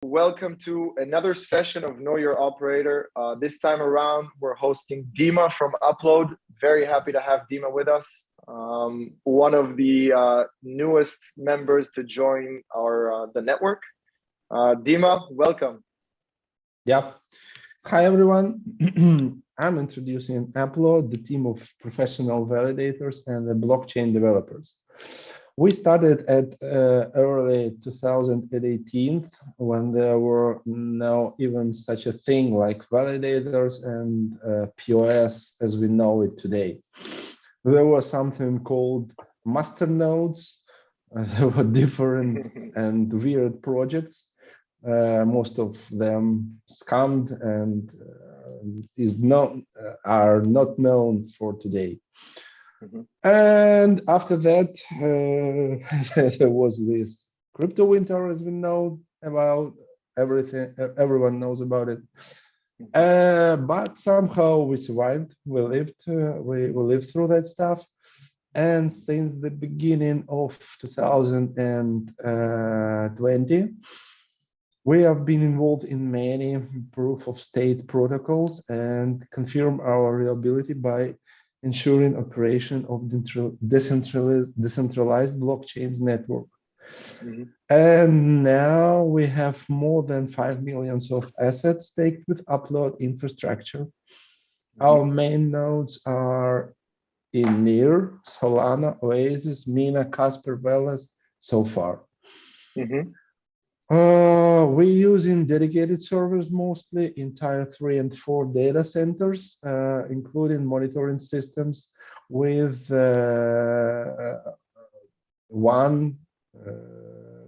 Welcome to another session of Know Your Operator. This time around, we're hosting Dima from Appload. Very happy to have Dima with us. One of the newest members to join the network. Dima, welcome. Yeah. Hi, everyone. I'm introducing Appload, the team of professional validators and the blockchain developers. We started at early 2018 when there were no even such a thing like validators and POS as we know it today. There was something called Masternodes. There were different and weird projects. Most of them scammed and are not known for today. And after that, there was this crypto winter, as we know about everything. Everyone knows about it. But somehow we survived. We lived through that stuff. And since the beginning of 2020, we have been involved in many proof-of-stake protocols and confirm our reliability by ensuring operation of decentralized blockchains network. And now we have more than 5 million of assets staked with Appload infrastructure. Our main nodes are in Near, Solana, Oasis, Mina, Casper, Velas so far. We're using dedicated servers mostly in tier 3 and 4 data centers, including monitoring systems with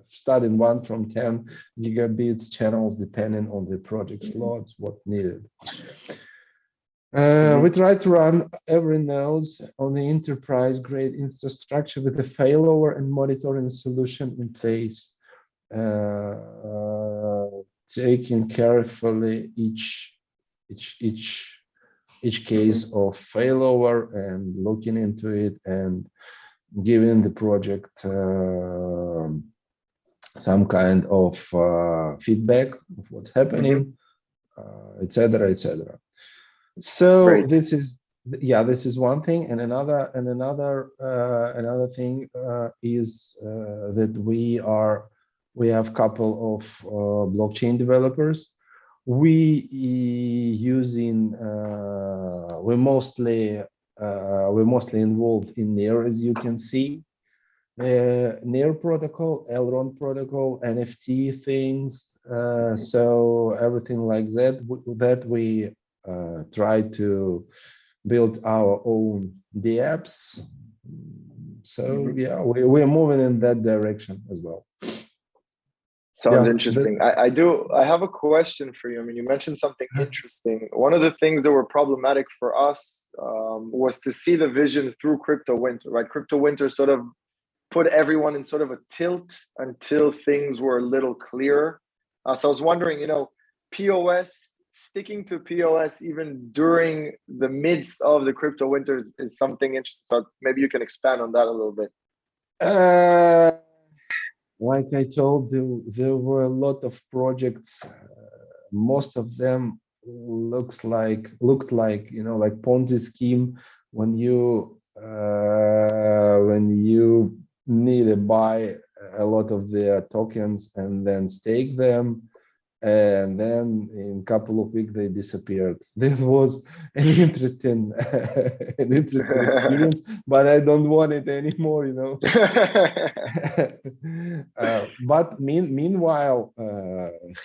starting 1 from 10 gigabits channels, depending on the project slots, what needed. We try to run every node on the enterprise-grade infrastructure with a failover and monitoring solution in place. Taking carefully each case of failover and looking into it and giving the project some kind of feedback of what's happening, etc., etc. So Great. this is one thing, and another thing is that we have a couple of blockchain developers. We're mostly involved in Near, as you can see. Near protocol, Elrond protocol, NFT things. So everything like that we try to build our own dApps. So yeah, we're moving in that direction as well. Sounds interesting. I have a question for you. I mean, you mentioned something interesting. One of the things that were problematic for us was to see the vision through crypto winter, right? Crypto winter sort of put everyone in sort of a tilt until things were a little clearer. So I was wondering, POS, sticking to POS even during the midst of the crypto winter is something interesting. So maybe you can expand on that a little bit. Like I told you, there were a lot of projects. Most of them looked like like Ponzi scheme when you need to buy a lot of their tokens and then stake them, and then in a couple of weeks they disappeared. This was an interesting experience, but I don't want it anymore, But meanwhile,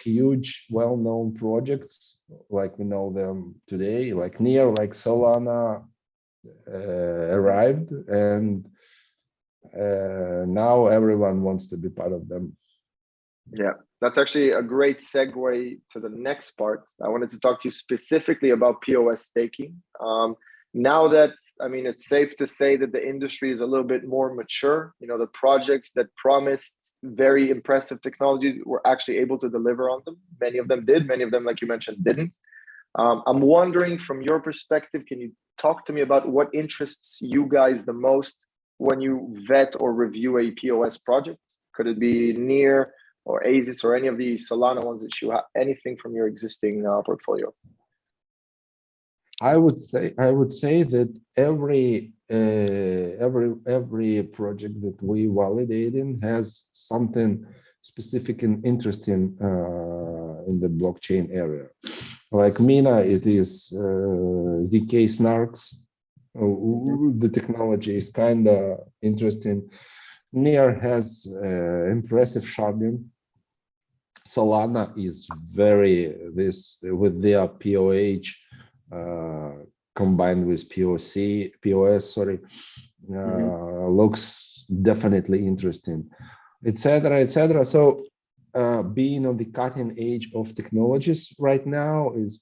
huge, well-known projects like we know them today, like Near, like Solana, arrived, and now everyone wants to be part of them. Yeah, that's actually a great segue to the next part. I wanted to talk to you specifically about POS staking. Now that, I mean, it's safe to say that the industry is a little bit more mature. The projects that promised very impressive technologies were actually able to deliver on them. Many of them did. Many of them, like you mentioned, didn't. I'm wondering, from your perspective, can you talk to me about what interests you guys the most when you vet or review a POS project? Could it be Near or Asis or any of the Solana ones that you have, anything from your existing portfolio? I would say that every project that we validating has something specific and interesting in the blockchain area. Like Mina, it is ZK Snarks. The technology is kind of interesting. Near has impressive sharding. Solana is very with their POH combined with POS, sorry, looks definitely interesting, etc., etc. So being on the cutting edge of technologies right now is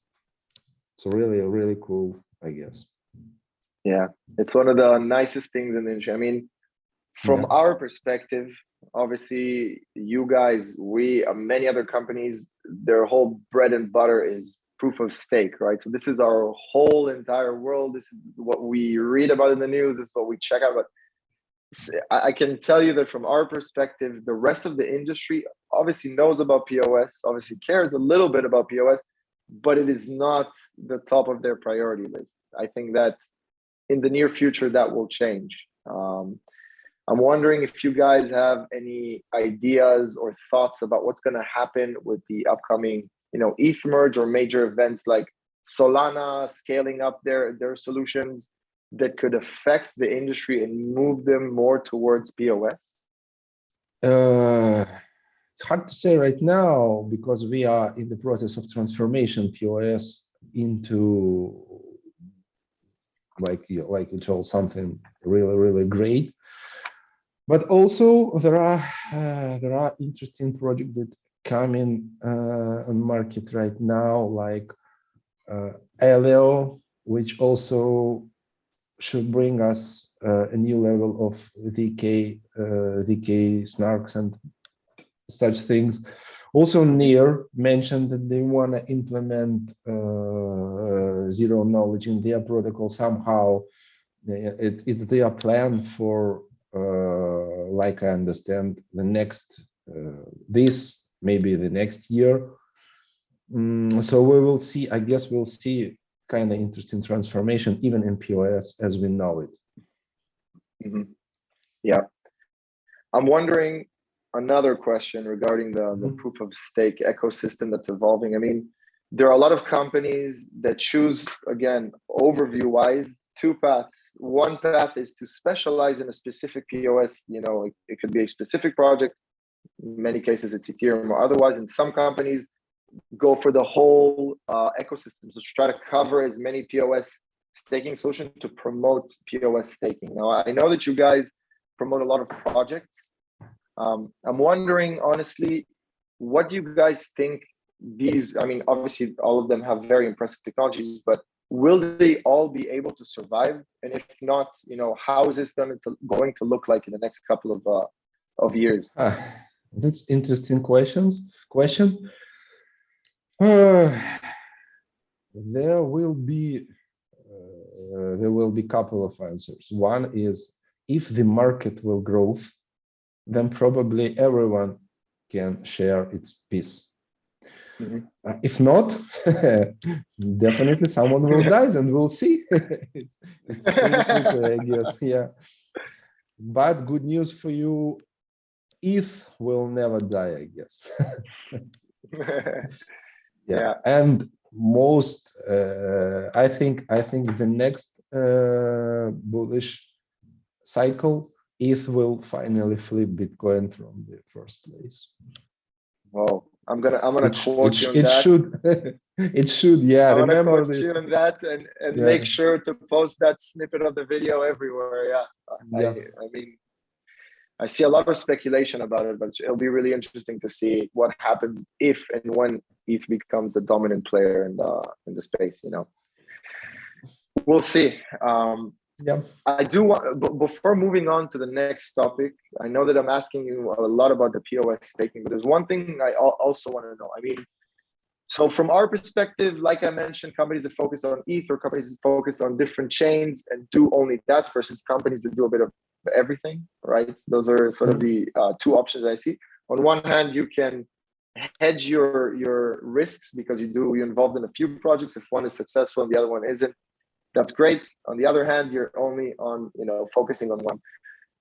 really cool, I guess. Yeah, it's one of the nicest things in the industry. I mean, from our perspective, obviously, you guys, we, many other companies, their whole bread and butter is proof of stake, right? So this is our whole entire world. This is what we read about in the news. This is what we check out. But I can tell you that from our perspective, the rest of the industry obviously knows about POS, obviously cares a little bit about POS, but it is not the top of their priority list. I think that in the near future, that will change. I'm wondering if you guys have any ideas or thoughts about what's going to happen with the upcoming, ETH merge or major events like Solana scaling up their solutions that could affect the industry and move them more towards POS? It's hard to say right now because we are in the process of transformation POS into like you told, something really great. But also there are interesting projects that come in on market right now, like Aleo, which also should bring us a new level of ZK snarks and such things. Also, Near mentioned that they want to implement zero knowledge in their protocol somehow. It's their plan for, like I understand, the next maybe the next year. So we will see. I guess we'll see kind of interesting transformation even in POS as we know it. Yeah, I'm wondering another question regarding the proof of stake ecosystem that's evolving. I mean, there are a lot of companies that choose, again, overview wise, two paths. One path is to specialize in a specific POS. It could be a specific project. In many cases, it's Ethereum or otherwise. And some companies go for the whole ecosystem. So try to cover as many POS staking solutions to promote POS staking. Now, I know that you guys promote a lot of projects. I'm wondering, honestly, what do you guys think these, I mean, obviously all of them have very impressive technologies, but will they all be able to survive? And if not, how is this going to look like in the next couple of years? That's interesting question. There will be couple of answers. One is if the market will grow, then probably everyone can share its piece. If not, definitely someone will die, and we'll see. It's pretty quickly, I guess. Yeah. But good news for you, ETH will never die, I guess. Yeah. And most, I think the next bullish cycle, ETH will finally flip Bitcoin from the first place. Well, I'm gonna quote you on that. It should. Yeah, I'm remember gonna quote this. you on that, and make sure to post that snippet of the video everywhere. Yeah. I mean, I see a lot of speculation about it, but it'll be really interesting to see what happens if and when ETH becomes the dominant player in the space. We'll see. Yeah. I do want, but before moving on to the next topic, I know that I'm asking you a lot about the POS staking, but there's one thing I also want to know. I mean, so from our perspective, like I mentioned, companies that focus on ETH or companies that focus on different chains and do only that versus companies that do a bit of everything, right? Those are sort of the two options I see. on one hand, you can hedge your risks because you're involved in a few projects. If one is successful and the other one isn't, that's great. On the other hand, you're only on, focusing on one.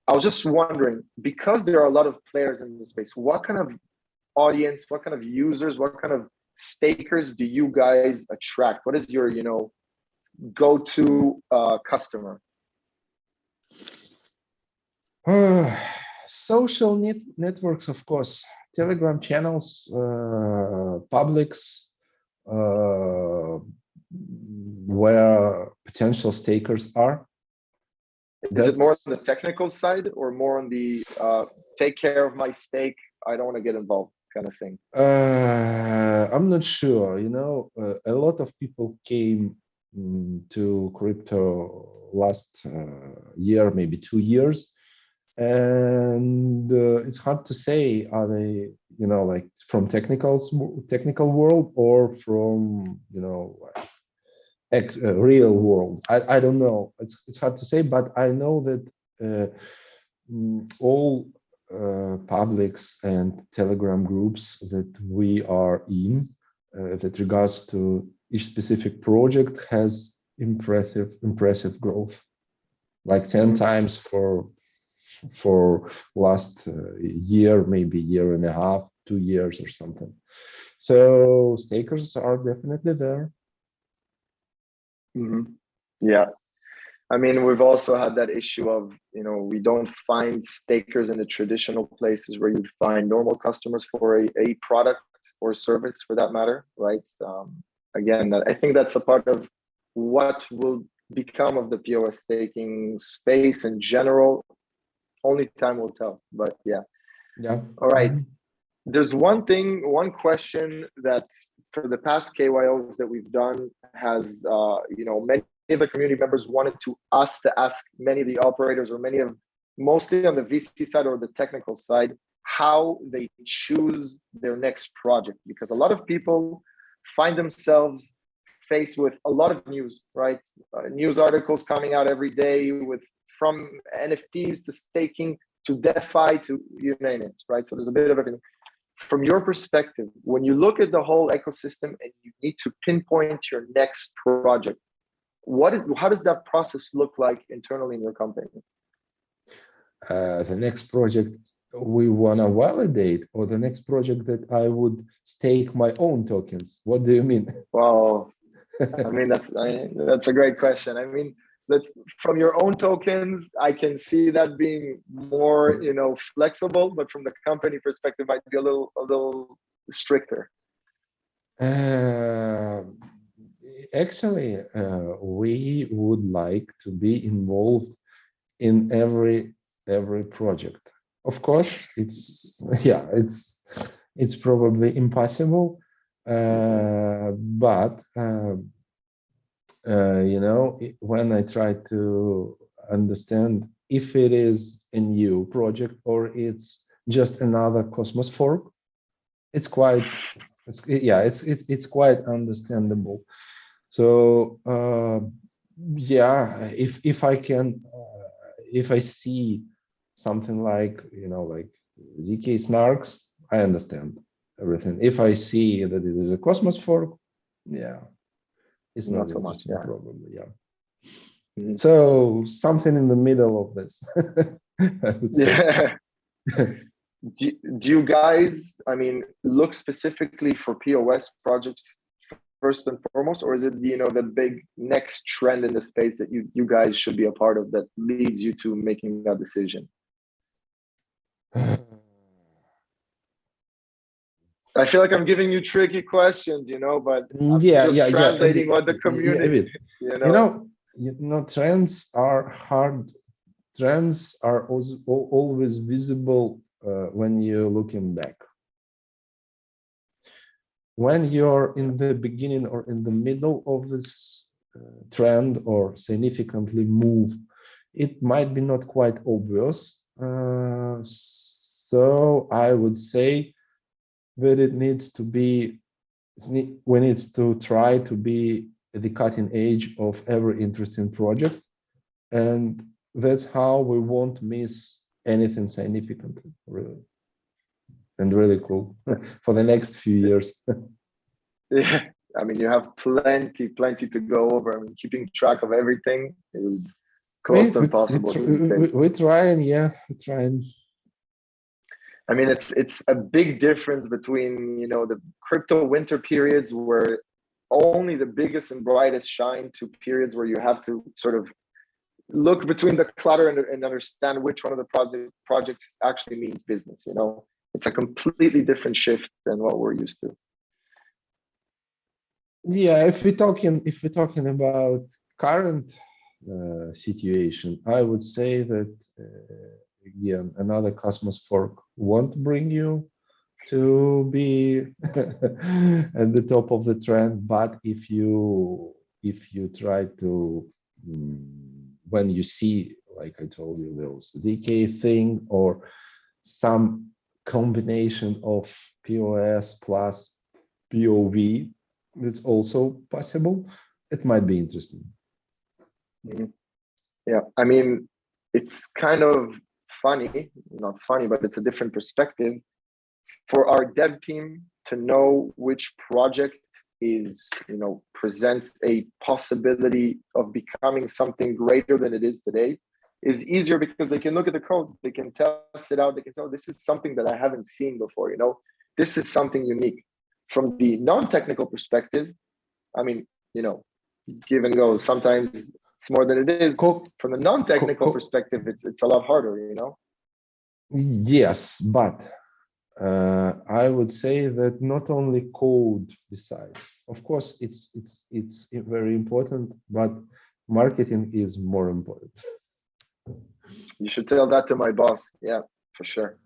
I was just wondering, because there are a lot of players in this space, what kind of audience, what kind of users, what kind of stakers do you guys attract? What is your, go-to customer? Social networks, of course, Telegram channels, publics, where potential stakers are. Is it more on the technical side or more on the take care of my stake, I don't want to get involved kind of thing? I'm not sure. A lot of people came to crypto last year, maybe 2 years, and it's hard to say, are they like from technical world or from real world. I don't know, it's hard to say, but I know that all publics and Telegram groups that we are in that regards to each specific project has impressive growth, like 10 times for last year, maybe year and a half, 2 years or something. So stakers are definitely there. Yeah, I mean, we've also had that issue of, we don't find stakers in the traditional places where you'd find normal customers for a product or service, for that matter, right? Again, I think that's a part of what will become of the POS staking space in general. Only time will tell, but yeah. All right. There's one question that for the past KYOs that we've done has, many of the community members wanted to ask many of the operators, or mostly on the VC side or the technical side, how they choose their next project, because a lot of people find themselves faced with a lot of news, right? News articles coming out every day from NFTs to staking to DeFi to you name it, right? So there's a bit of everything. From your perspective, when you look at the whole ecosystem and you need to pinpoint your next project, how does that process look like internally in your company? The next project we want to validate, or the next project that I would stake my own tokens? What do you mean? Well, I mean, that's a great question. I mean, from your own tokens, I can see that being more, flexible, but from the company perspective, might be a little stricter. Actually, we would like to be involved in every project. Of course, it's probably impossible, but when I try to understand if it is a new project or it's just another Cosmos fork, it's quite understandable. So if I see something like like ZK Snarks, I understand everything. If I see that it is a Cosmos fork, it's not so much, probably. So something in the middle of this. I would say. Do you guys, look specifically for POS projects first and foremost, or is it the big next trend in the space that you guys should be a part of that leads you to making that decision? I feel like I'm giving you tricky questions, but I'm just translating what the community, trends are hard. Trends are always visible when you're looking back. When you're in the beginning or in the middle of this trend or significantly move, it might be not quite obvious. So I would say that we need to try to be at the cutting edge of every interesting project, and that's how we won't miss anything significant, really. and really cool for the next few years. Yeah, I mean, you have plenty to go over. I mean, keeping track of everything is close to impossible these days. We're trying, yeah, we're trying. I mean, it's a big difference between, you know, the crypto winter periods where only the biggest and brightest shine to periods where you have to sort of look between the clutter and understand which one of the projects actually means business. You know, it's a completely different shift than what we're used to. Yeah, if we're talking about current situation, I would say that again, another Cosmos fork won't bring you to be at the top of the trend. But if you try to when you see, like I told you, those decay thing or some combination of POS plus POV, it's also possible. It might be interesting. Yeah, I mean, it's kind of funny, not funny, but it's a different perspective for our dev team to know which project is, you know, presents a possibility of becoming something greater than it is today is easier because they can look at the code, they can test it out, they can tell this is something that I haven't seen before, you know, this is something unique. From the non-technical perspective, I mean, you know, give and go, sometimes it's more than it is. From the non-technical perspective, it's a lot harder, you know. Yes, but I would say that not only code decides. Of course, it's very important, but marketing is more important. You should tell that to my boss. Yeah, for sure.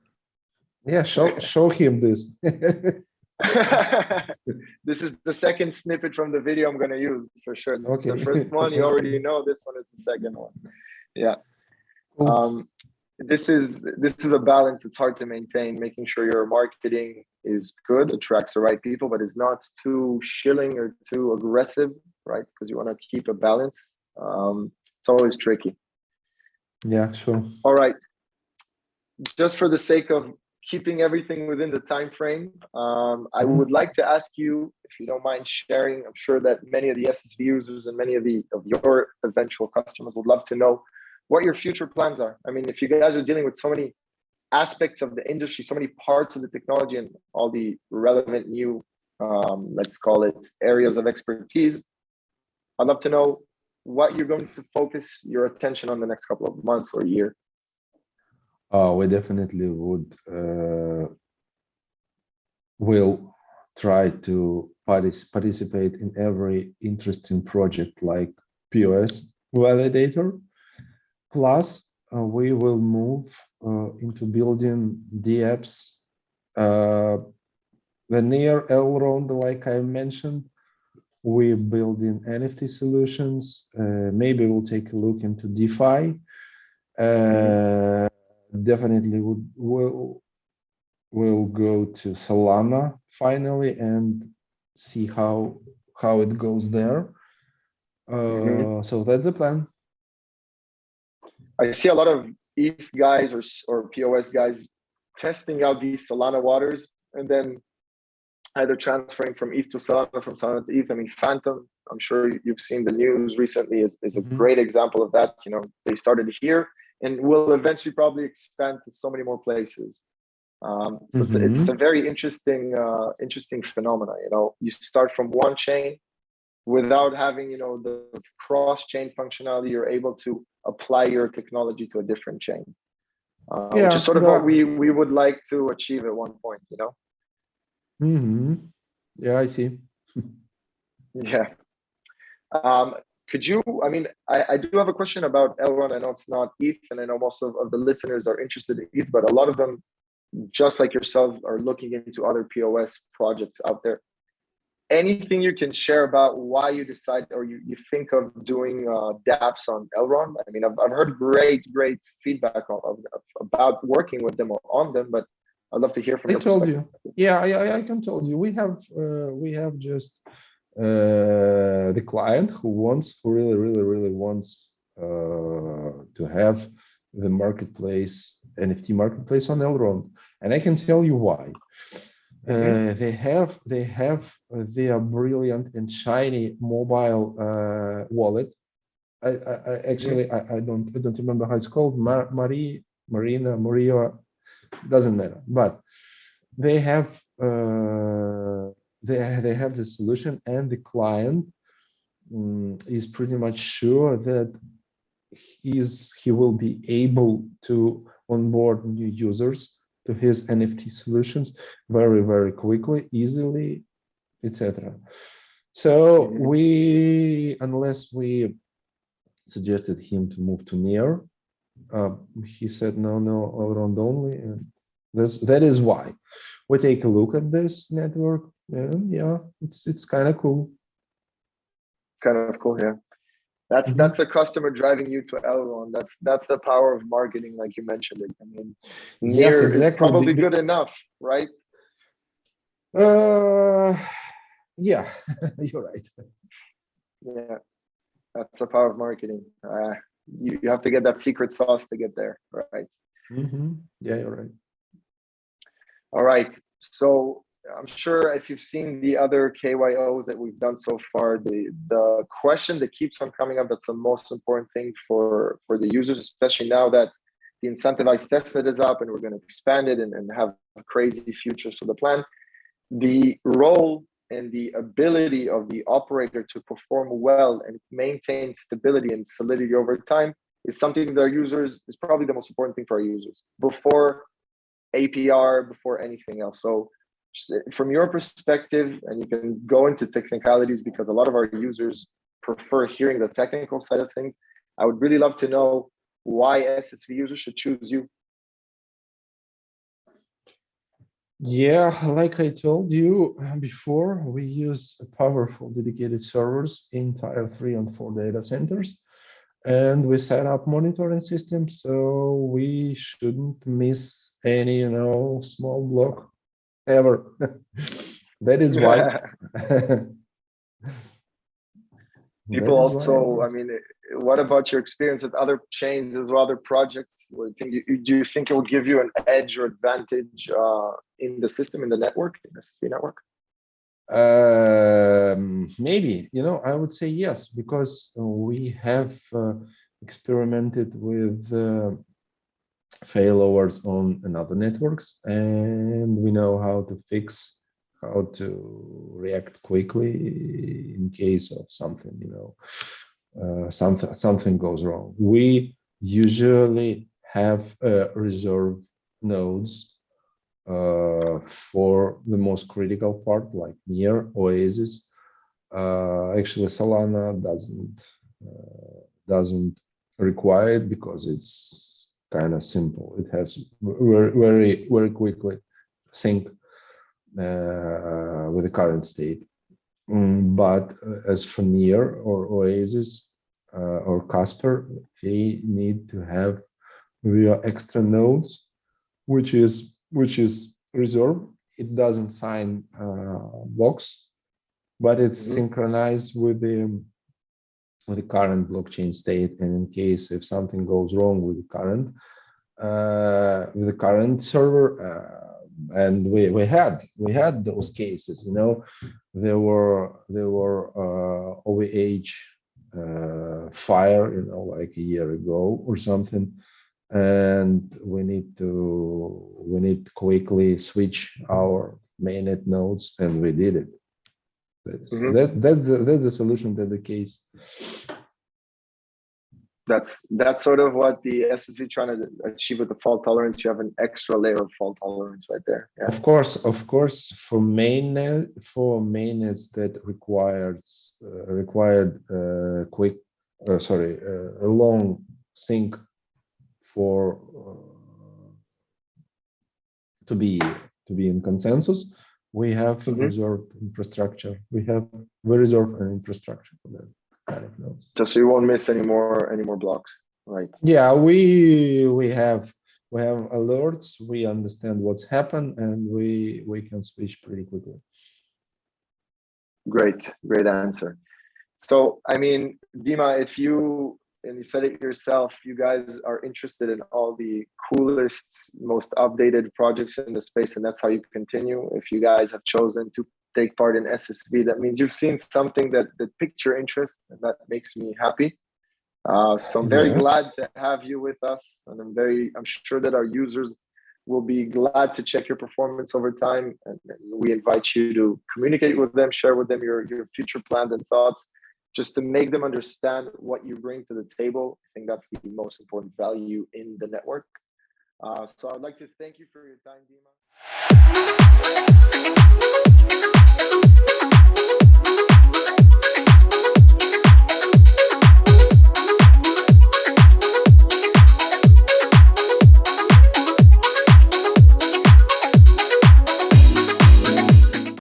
Yeah, show him this. This is the second snippet from the video I'm going to use for sure. Okay. The first one you already know. This one is the second one. Yeah. This is a balance. It's hard to maintain, making sure your marketing is good, attracts the right people, but is not too shilling or too aggressive, right? Because you want to keep a balance. It's always tricky. Yeah, sure. All right. Just for the sake of keeping everything within the time frame, I would like to ask you, if you don't mind sharing, I'm sure that many of the SSV users and many of your eventual customers would love to know what your future plans are. I mean, if you guys are dealing with so many aspects of the industry, so many parts of the technology and all the relevant new, let's call it areas of expertise, I'd love to know what you're going to focus your attention on the next couple of months or year. We definitely would will try to participate in every interesting project like POS validator. Plus, we will move into building the apps. The near Elrond, like I mentioned, we're building NFT solutions. Maybe we'll take a look into DeFi. Definitely we'll go to Solana finally and see how it goes there. So that's the plan. I see a lot of ETH guys or POS guys testing out these Solana waters and then either transferring from ETH to Solana, from Solana to ETH. I mean, Phantom, I'm sure you've seen the news recently, is a great example of that. You know, they started here and will eventually probably expand to so many more places. So it's a very interesting phenomena. You know, you start from one chain without having, you know, the cross-chain functionality. You're able to apply your technology to a different chain, which is sort of what we would like to achieve at one point. You know. Yeah, I see. Yeah. Could you, I mean, I do have a question about Elrond. I know it's not ETH, and I know most of the listeners are interested in ETH, but a lot of them, just like yourself, are looking into other POS projects out there. Anything you can share about why you decide or you think of doing dApps on Elrond? I mean, I've heard great feedback about working with them or on them, but I'd love to hear from you. I told you. Yeah, I can tell you. We have just the client who really wants to have the marketplace, NFT marketplace on Elrond. and I can tell you why. Mm-hmm. They have their brilliant and shiny mobile wallet. I don't remember how it's called. Maria, doesn't matter. But they have they have the solution, and the client is pretty much sure that he will be able to onboard new users to his NFT solutions very quickly, easily, etc. So unless we suggested him to move to Near, he said no, Allround only, and that is why we take a look at this network, and yeah, it's kind of cool. Kind of cool, yeah. That's a customer driving you to Elrond. That's the power of marketing, like you mentioned it. I mean, Yes, Near exactly. is probably good enough, right? Yeah, you're right. Yeah, that's the power of marketing. You have to get that secret sauce to get there, right? Yeah, you're right. All right. So I'm sure if you've seen the other KYOs that we've done so far, the question that keeps on coming up, that's the most important thing for the users, especially now that the incentivized testnet is up and we're going to expand it and have crazy futures for the plan. The role and the ability of the operator to perform well and maintain stability and solidity over time is something that our users is probably the most important thing for our users before APR, before anything else. So from your perspective, and you can go into technicalities because a lot of our users prefer hearing the technical side of things, I would really love to know why SSV users should choose you. Yeah, like I told you before, we use powerful dedicated servers in tier 3 and 4 data centers, and we set up monitoring systems, so we shouldn't miss any, small block ever. That is why. People also, I mean, what about your experience with other chains as well, other projects? Do you think it will give you an edge or advantage in the system, in the network, in the SSV network? Maybe, I would say yes, because we have experimented with failovers on another networks, and we know how to react quickly in case of something, something goes wrong. We usually have reserve nodes for the most critical part, like Near, Oasis. Actually, Solana doesn't require it because it's kind of simple. It has very quickly sync with the current state. But as for Near or Oasis or Casper, they need to have their extra nodes, which is reserved. It doesn't sign blocks, but it's synchronized with the current blockchain state. And in case if something goes wrong with the current server, and we had those cases, there were OVH fire, like a year ago or something, and we need to quickly switch our mainnet nodes, and we did it. That's the solution to the case. That's sort of what the SSV trying to achieve with the fault tolerance. You have an extra layer of fault tolerance right there. Yeah. Of course, for mainnets that required a long sync for to be in consensus, we have reserved infrastructure. We reserve an infrastructure for that kind of nodes. Just so you won't miss any more blocks, right? Yeah, we have alerts. We understand what's happened, and we can switch pretty quickly. Great answer. So, I mean, Dima, if you and you said it yourself, you guys are interested in all the coolest, most updated projects in the space, and that's how you continue. If you guys have chosen to take part in SSV, that means you've seen something that piqued your interest, and that makes me happy. So I'm very glad to have you with us, and I'm sure that our users will be glad to check your performance over time. And we invite you to communicate with them, share with them your future plans and thoughts, just to make them understand what you bring to the table. I think that's the most important value in the network. So I'd like to thank you for your time, Dima.